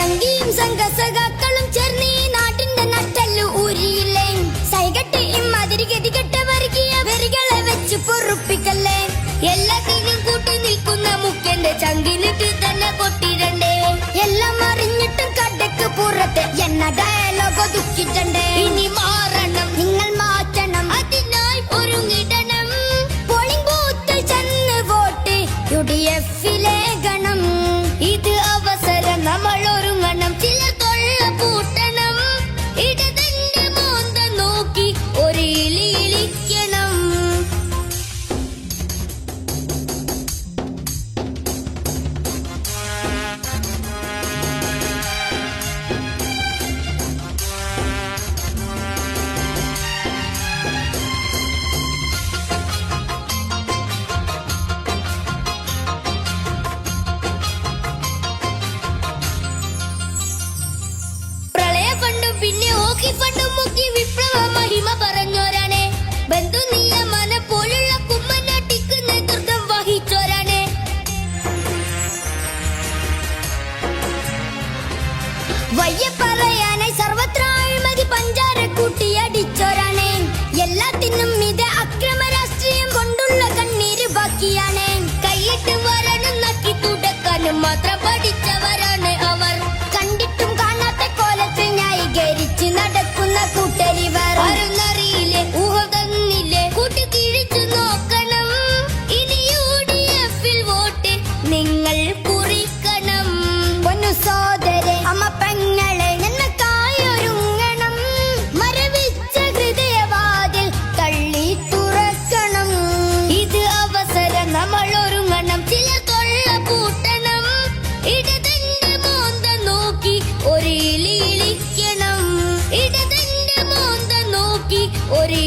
സംഘിയും സംഘസഖാക്കളും ചേർന്ന് ഈ നാട്ടിന്റെ നട്ടല്ലു ഊരിയില്ലേ. സൈകട്ട് ഇമ്മാതിരി ഗതികെട്ട വർഗീയ വെറികളെ വെച്ച് പൊറുപ്പിക്കല്ലേ. എല്ലാത്തിനും കൂട്ടി നിൽക്കുന്ന മുഖ്യന്റെ ചങ്കിലിട്ട് തന്നെ കൊട്ടിടണ്ടേ. എല്ലാം അറിഞ്ഞിട്ടും കടക്ക് പുറത്ത് എന്ന ഡയലോഗ് ദുഃഖിച്ചണ്ടേ. ഇനി മാറണം, നിങ്ങൾ മാറ്റണം, അതിനായി ഒരുങ്ങിടണം. പോളിംഗ് ബൂത്തിൽ ചെന്ന് വോട്ട് UDF-ലേകണം. ഇത് അവസരം, നമ്മൾ ഒരുങ്ങണം. ചില തൊള്ള പൂട്ടണം, ഇടതിന്റെ മോന്ത നോക്കി ഒരു ഇളിക്കണം. പിന്നെ ഹോക്കി ഫണ്ടും മുക്കി വിപ്ലവ മഹിമ പറഞ്ഞോരാണ്. ബന്ധു നിയമന പോലുള്ള കുമ്മനാട്ടിക്ക് നേതൃത്വം വഹിച്ചോരാണ്. വയ്യ പറയാനായി സർവത്ര അഴിമതി പഞ്ചാര കൂട്ടിയടിച്ചോരാണ്. എല്ലാത്തിനും ഇത് അക്രമ രാഷ്ട്രീയം കൊണ്ടുള്ള കണ്ണീര് ബാക്കിയാണ്. കൈയിട്ട് വരാനും നക്കി തുടക്കാനും മാത്രം പഠിച്ചവരാണ് അവർ. കണ്ടിട്ടും കാണാത്ത കോലത്തിൽ ന്യായീകരിച്ച് നടക്കുന്ന കൂട്ടരിവർ. അറിയില്ലേ, ഊഹ തന്നില്ലേ, കൂട്ടി കിഴിച്ചു നോക്കണം. ഇനി UDF-ൽ വോട്ട് നിങ്ങൾ കുറിക്കണം. പൊന്നു സോദരെ, അമ്മ പെങ്ങളെ, നിന്നക്കായൊരുങ്ങണം. മരവിച്ച ഹൃദയവാതിൽ തള്ളി തുറക്കണം. ഇത് അവസരം, നമ്മൾ ഒരുങ്ങണം. ചില തൊള്ള പൂട്ടണം, ഇടതിന്റെ മോന്ത നോക്കി ഒരു ഇളിക്കണം. ഇടതിന്റെ മോന്ത നോക്കി ഒരു